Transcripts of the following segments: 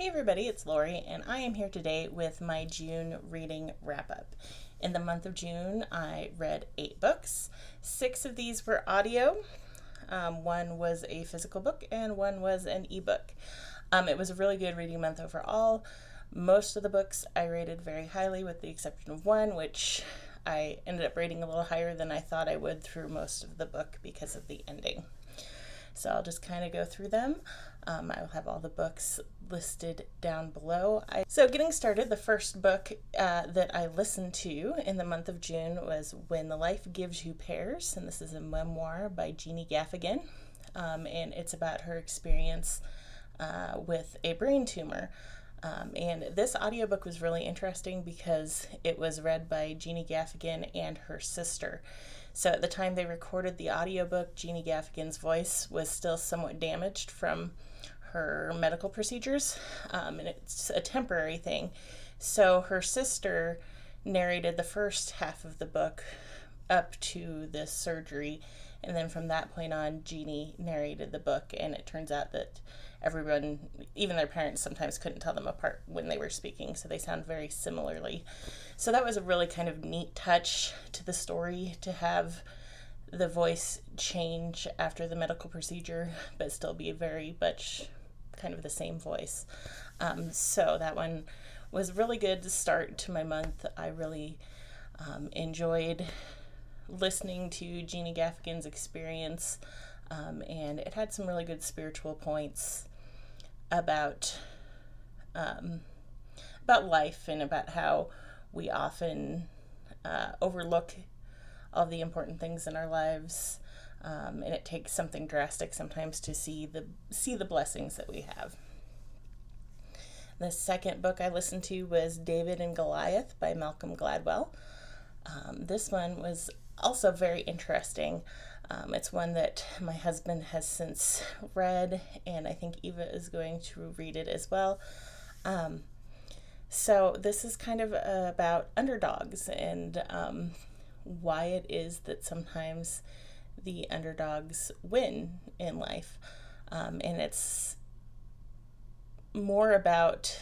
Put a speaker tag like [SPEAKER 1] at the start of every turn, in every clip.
[SPEAKER 1] Hey everybody, it's Lori, and I am here today with my June reading wrap-up. In the month of June, I read 8 books. 6 of these were audio. One was a physical book, and one was an ebook. It was a really good reading month overall. Most of the books I rated very highly, with the exception of one, which I ended up rating a little higher than I thought I would through most of the book because of the ending. So I'll just kind of go through them. I will have all the books listed down below. So getting started, the first book that I listened to in the month of June was When the Life Gives You Pears, and this is a memoir by Jeannie Gaffigan, and it's about her experience with a brain tumor. And this audiobook was really interesting because it was read by Jeannie Gaffigan and her sister. So at the time they recorded the audiobook, Jeannie Gaffigan's voice was still somewhat damaged from her medical procedures, and it's a temporary thing. So her sister narrated the first half of the book up to this surgery, and then from that point on, Jeannie narrated the book, and it turns out that everyone, even their parents, sometimes couldn't tell them apart when they were speaking, so they sound very similarly. So that was a really kind of neat touch to the story, to have the voice change after the medical procedure, but still be very much kind of the same voice. So that one was really good to start to my month. I really enjoyed listening to Jeannie Gaffigan's experience, and it had some really good spiritual points about life and about how we often overlook all the important things in our lives, and it takes something drastic sometimes to see the blessings that we have. The second book I listened to was David and Goliath by Malcolm Gladwell. This one was also very interesting. It's one that my husband has since read, and I think Eva is going to read it as well. So this is kind of about underdogs and why it is that sometimes the underdogs win in life. And it's more about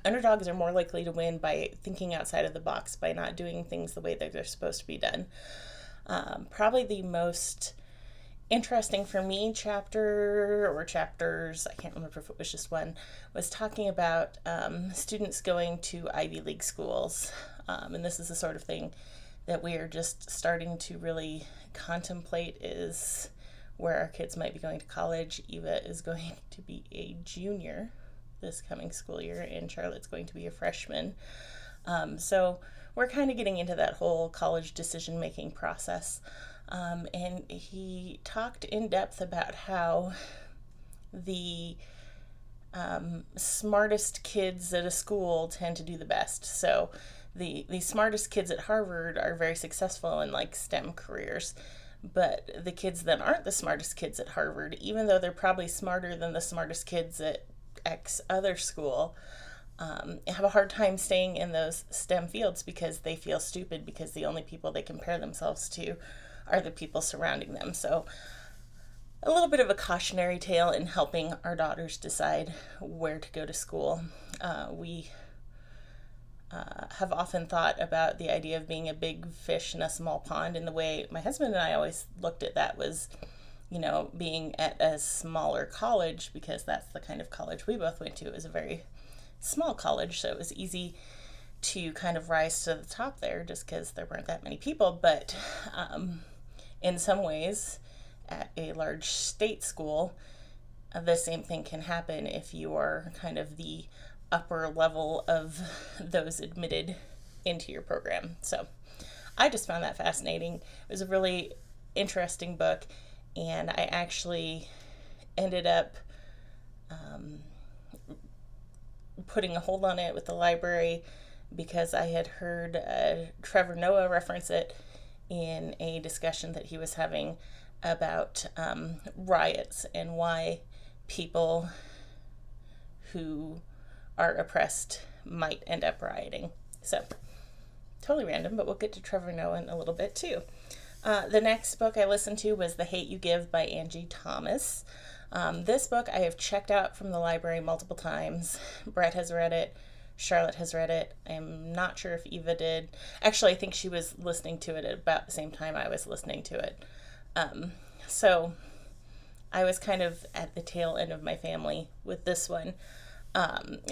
[SPEAKER 1] underdogs are more likely to win by thinking outside of the box, by not doing things the way that they're supposed to be done. Probably the most interesting for me chapter or chapters, I can't remember if it was just one, was talking about students going to Ivy League schools. And this is the sort of thing that we are just starting to really contemplate, is where our kids might be going to college. Eva is going to be a junior this coming school year, and Charlotte's going to be a freshman. So we're kind of getting into that whole college decision-making process. And he talked in depth about how the smartest kids at a school tend to do the best. So the smartest kids at Harvard are very successful in like STEM careers. But the kids that aren't the smartest kids at Harvard, even though they're probably smarter than the smartest kids at X other school, have a hard time staying in those STEM fields because they feel stupid, because the only people they compare themselves to are the people surrounding them. So a little bit of a cautionary tale in helping our daughters decide where to go to school. We have often thought about the idea of being a big fish in a small pond, and the way my husband and I always looked at that was, being at a smaller college, because that's the kind of college we both went to. It was a very small college, so it was easy to kind of rise to the top there just because there weren't that many people. But in some ways, at a large state school, the same thing can happen if you are kind of the upper level of those admitted into your program. So I just found that fascinating. It was a really interesting book, and I actually ended up putting a hold on it with the library because I had heard Trevor Noah reference it in a discussion that he was having about riots and why people who are oppressed might end up rioting. So, totally random, but we'll get to Trevor Noah in a little bit too. The next book I listened to was The Hate You Give by Angie Thomas. This book I have checked out from the library multiple times. Brett has read it. Charlotte has read it. I'm not sure if Eva did. Actually, I think she was listening to it at about the same time I was listening to it. So I was kind of at the tail end of my family with this one.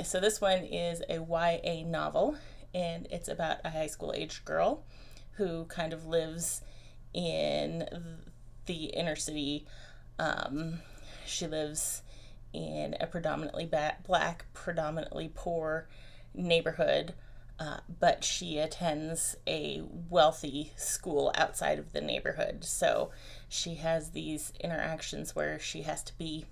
[SPEAKER 1] So this one is a YA novel, and it's about a high school age girl who kind of lives in the inner city. She lives in a predominantly black, predominantly poor neighborhood, but she attends a wealthy school outside of the neighborhood. So she has these interactions where she has to be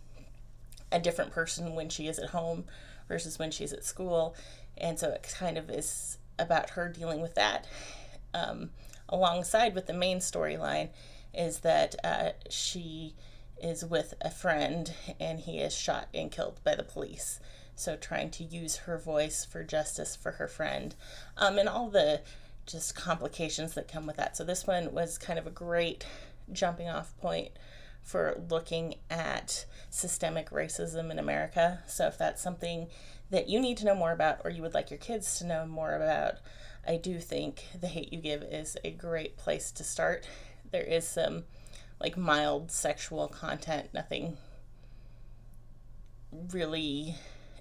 [SPEAKER 1] a different person when she is at home versus when she's at school. And so it kind of is about her dealing with that. Alongside with the main storyline is that she is with a friend and he is shot and killed by the police. So trying to use her voice for justice for her friend, and all the just complications that come with that. So this one was kind of a great jumping off point for looking at systemic racism in America. So if that's something that you need to know more about or you would like your kids to know more about, I do think The Hate You Give is a great place to start. There is some like mild sexual content, nothing really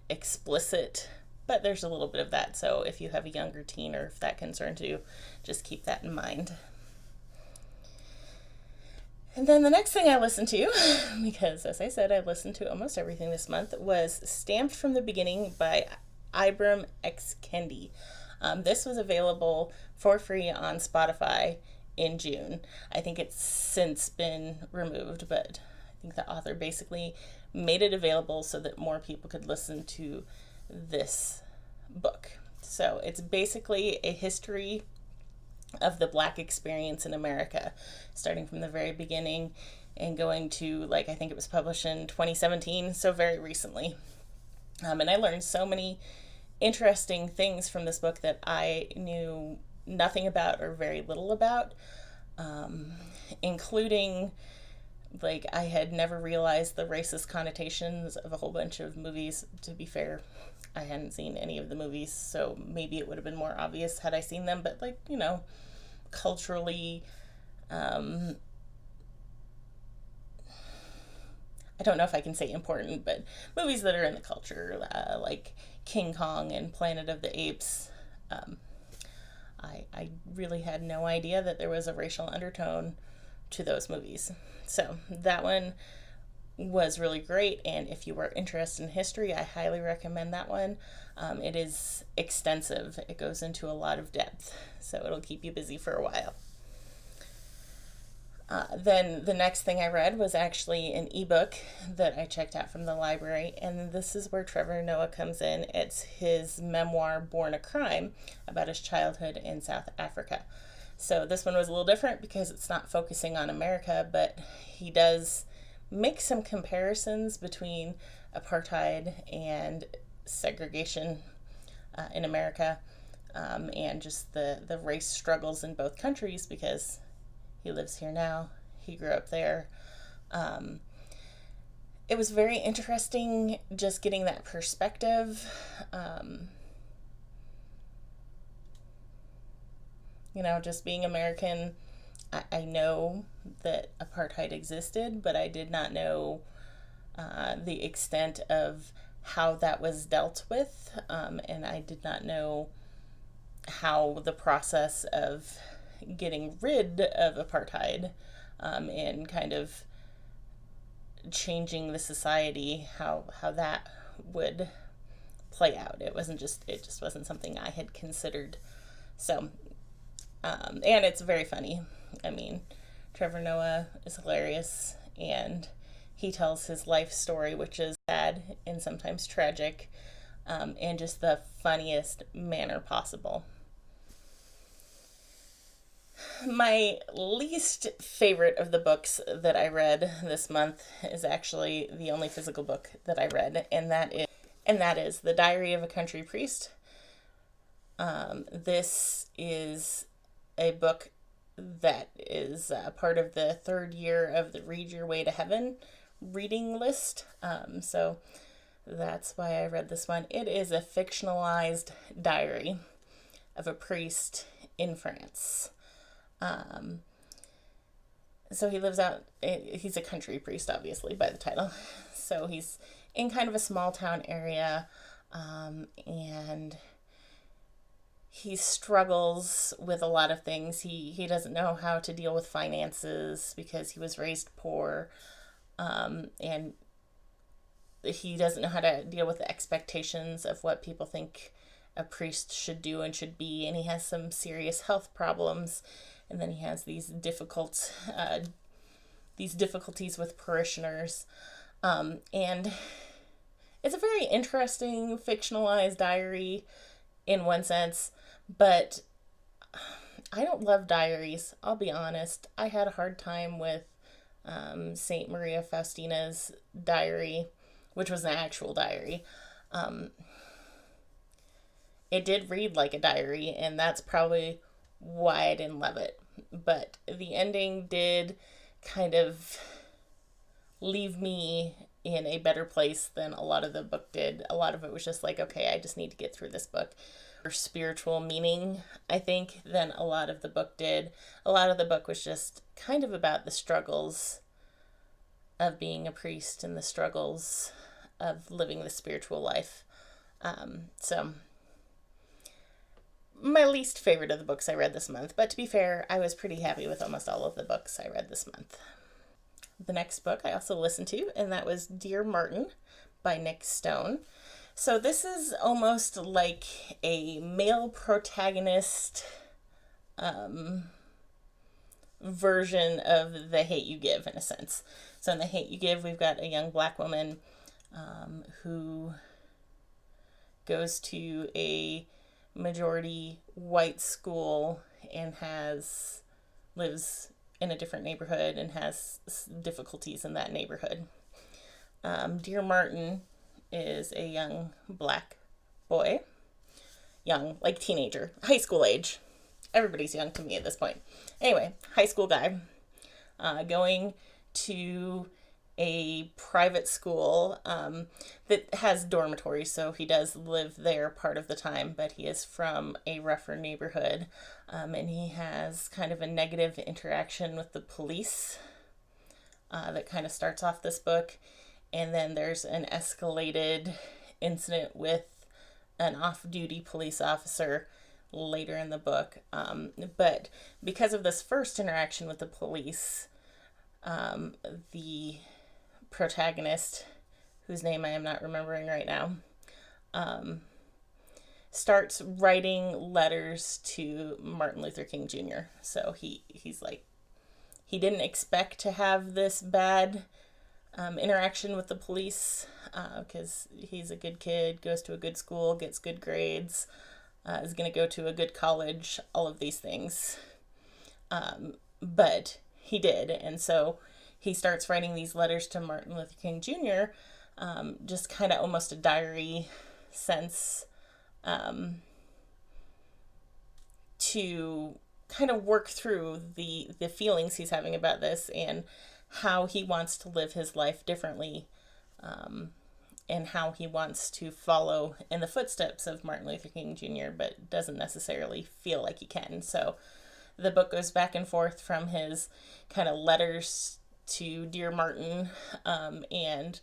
[SPEAKER 1] explicit, but there's a little bit of that. So if you have a younger teen or if that concerns you, just keep that in mind. And then the next thing I listened to, because as I said, I listened to almost everything this month, was Stamped from the Beginning by Ibram X. Kendi. This was available for free on Spotify in June. I think it's since been removed, but I think the author basically made it available so that more people could listen to this book. So it's basically a history of the Black experience in America, starting from the very beginning and going to, like, I think it was published in 2017, so very recently. And I learned so many interesting things from this book that I knew nothing about or very little about, including, like, I had never realized the racist connotations of a whole bunch of movies. To be fair, I hadn't seen any of the movies, so maybe it would have been more obvious had I seen them, but, like, you know, culturally, I don't know if I can say important, but movies that are in the culture, like King Kong and Planet of the Apes, I really had no idea that there was a racial undertone to those movies. So that one was really great, and if you were interested in history, I highly recommend that one. It is extensive. It goes into a lot of depth, so it'll keep you busy for a while. Then the next thing I read was actually an ebook that I checked out from the library, and this is where Trevor Noah comes in. It's his memoir, Born a Crime, about his childhood in South Africa. So this one was a little different because it's not focusing on America, but he does make some comparisons between apartheid and segregation in America, and just the race struggles in both countries because he lives here now. He grew up there. It was very interesting just getting that perspective. You know, just being American, I know that apartheid existed, but I did not know the extent of how that was dealt with, and I did not know how the process of getting rid of apartheid, and kind of changing the society, how that would play out. It just wasn't something I had considered. So, and it's very funny. I mean, Trevor Noah is hilarious, and he tells his life story, which is sad and sometimes tragic, in just the funniest manner possible. My least favorite of the books that I read this month is actually the only physical book that I read, and that is The Diary of a Country Priest. This is a book that is part of the third year of the Read Your Way to Heaven reading list. So that's why I read this one. It is a fictionalized diary of a priest in France. So he lives out, he's a country priest, obviously, by the title. So he's in kind of a small town area, and he struggles with a lot of things. He doesn't know how to deal with finances because he was raised poor, and he doesn't know how to deal with the expectations of what people think a priest should do and should be. And he has some serious health problems, and then he has these difficulties with parishioners, and it's a very interesting fictionalized diary in one sense, but I don't love diaries. I'll be honest. I had a hard time with Saint Maria Faustina's diary, which was an actual diary. It did read like a diary, and that's probably why I didn't love it. But the ending did kind of leave me in a better place than a lot of the book did. A lot of it was just like, okay, I just need to get through this book. Or spiritual meaning, I think, than a lot of the book did. A lot of the book was just kind of about the struggles of being a priest and the struggles of living the spiritual life. So my least favorite of the books I read this month, but to be fair, I was pretty happy with almost all of the books I read this month. The next book I also listened to, and that was Dear Martin by Nick Stone. So this is almost like a male protagonist version of The Hate You Give, in a sense. So in The Hate You Give, we've got a young black woman who goes to a majority white school and lives in a different neighborhood and has difficulties in that neighborhood. Dear Martin is a young black boy, young, like teenager, high school age. Everybody's young to me at this point. Anyway, high school guy, going to a private school that has dormitories, so he does live there part of the time, but he is from a rougher neighborhood, and he has kind of a negative interaction with the police that kind of starts off this book. And then there's an escalated incident with an off-duty police officer later in the book. But because of this first interaction with the police, the protagonist, whose name I am not remembering right now, starts writing letters to Martin Luther King Jr. So he's like, he didn't expect to have this bad interaction with the police, because he's a good kid, goes to a good school, gets good grades, is going to go to a good college, all of these things. But he did, and so he starts writing these letters to Martin Luther King Jr., just kind of almost a diary sense, to kind of work through the feelings he's having about this and how he wants to live his life differently, and how he wants to follow in the footsteps of Martin Luther King Jr., but doesn't necessarily feel like he can. So the book goes back and forth from his kind of letters to Dear Martin, and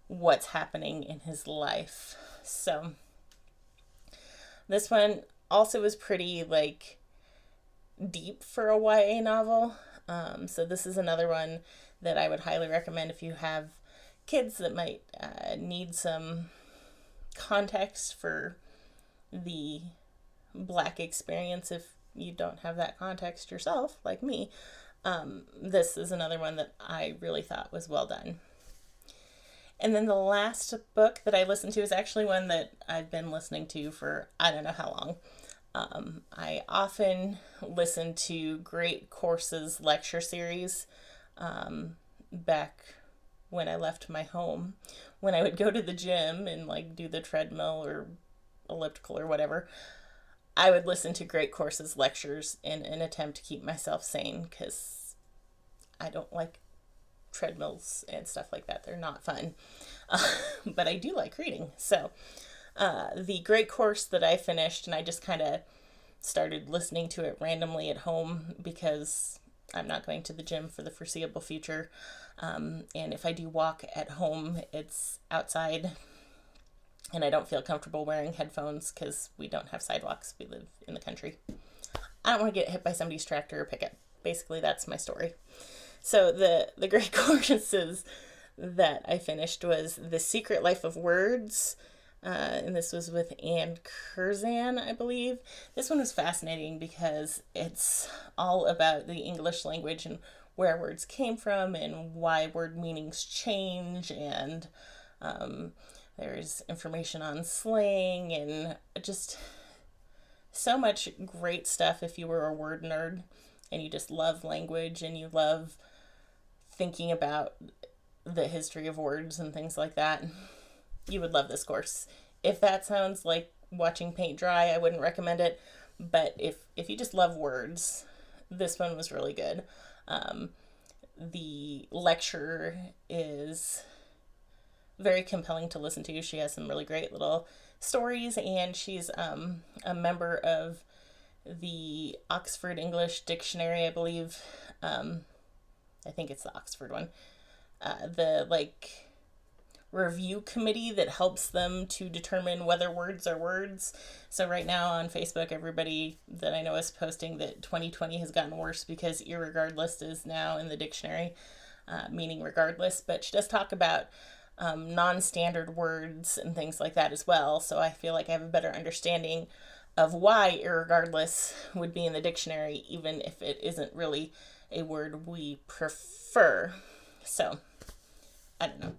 [SPEAKER 1] what's happening in his life. So this one also was pretty like deep for a YA novel. So this is another one that I would highly recommend if you have kids that might need some context for the Black experience if you don't have that context yourself, like me. This is another one that I really thought was well done. And then the last book that I listened to is actually one that I've been listening to for I don't know how long. I often listen to Great Courses lecture series back when I left my home. When I would go to the gym and like do the treadmill or elliptical or whatever, I would listen to Great Courses lectures in an attempt to keep myself sane, because I don't like treadmills and stuff like that. They're not fun. But I do like reading. So the great course that I finished, and I just kind of started listening to it randomly at home because I'm not going to the gym for the foreseeable future. And if I do walk at home, it's outside, and I don't feel comfortable wearing headphones because we don't have sidewalks. We live in the country. I don't want to get hit by somebody's tractor or pickup. Basically, that's my story. So the great courses that I finished was The Secret Life of Words, and this was with Anne Curzan, I believe. This one was fascinating because it's all about the English language and where words came from and why word meanings change, and there's information on slang and just so much great stuff if you were a word nerd and you just love language and you love thinking about the history of words and things like that. You would love this course. If that sounds like watching paint dry, I wouldn't recommend it. But if you just love words, this one was really good. The lecture is very compelling to listen to. She has some really great little stories, and she's a member of the Oxford English Dictionary, I believe. I think it's the Oxford one. The review committee that helps them to determine whether words are words. So right now on Facebook, everybody that I know is posting that 2020 has gotten worse because irregardless is now in the dictionary, meaning regardless. But she does talk about non-standard words and things like that as well. So I feel like I have a better understanding of why irregardless would be in the dictionary, even if it isn't really a word we prefer. So I don't know.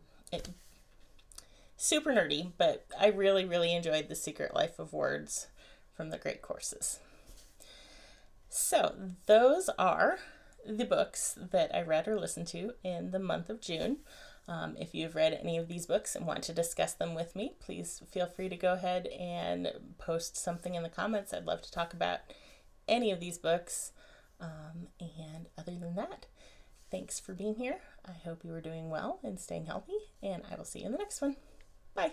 [SPEAKER 1] Super nerdy, but I really, really enjoyed The Secret Life of Words from the great courses. So those are the books that I read or listened to in the month of June. If you've read any of these books and want to discuss them with me, please feel free to go ahead and post something in the comments. I'd love to talk about any of these books. And other than that, thanks for being here. I hope you are doing well and staying healthy, and I will see you in the next one. Bye.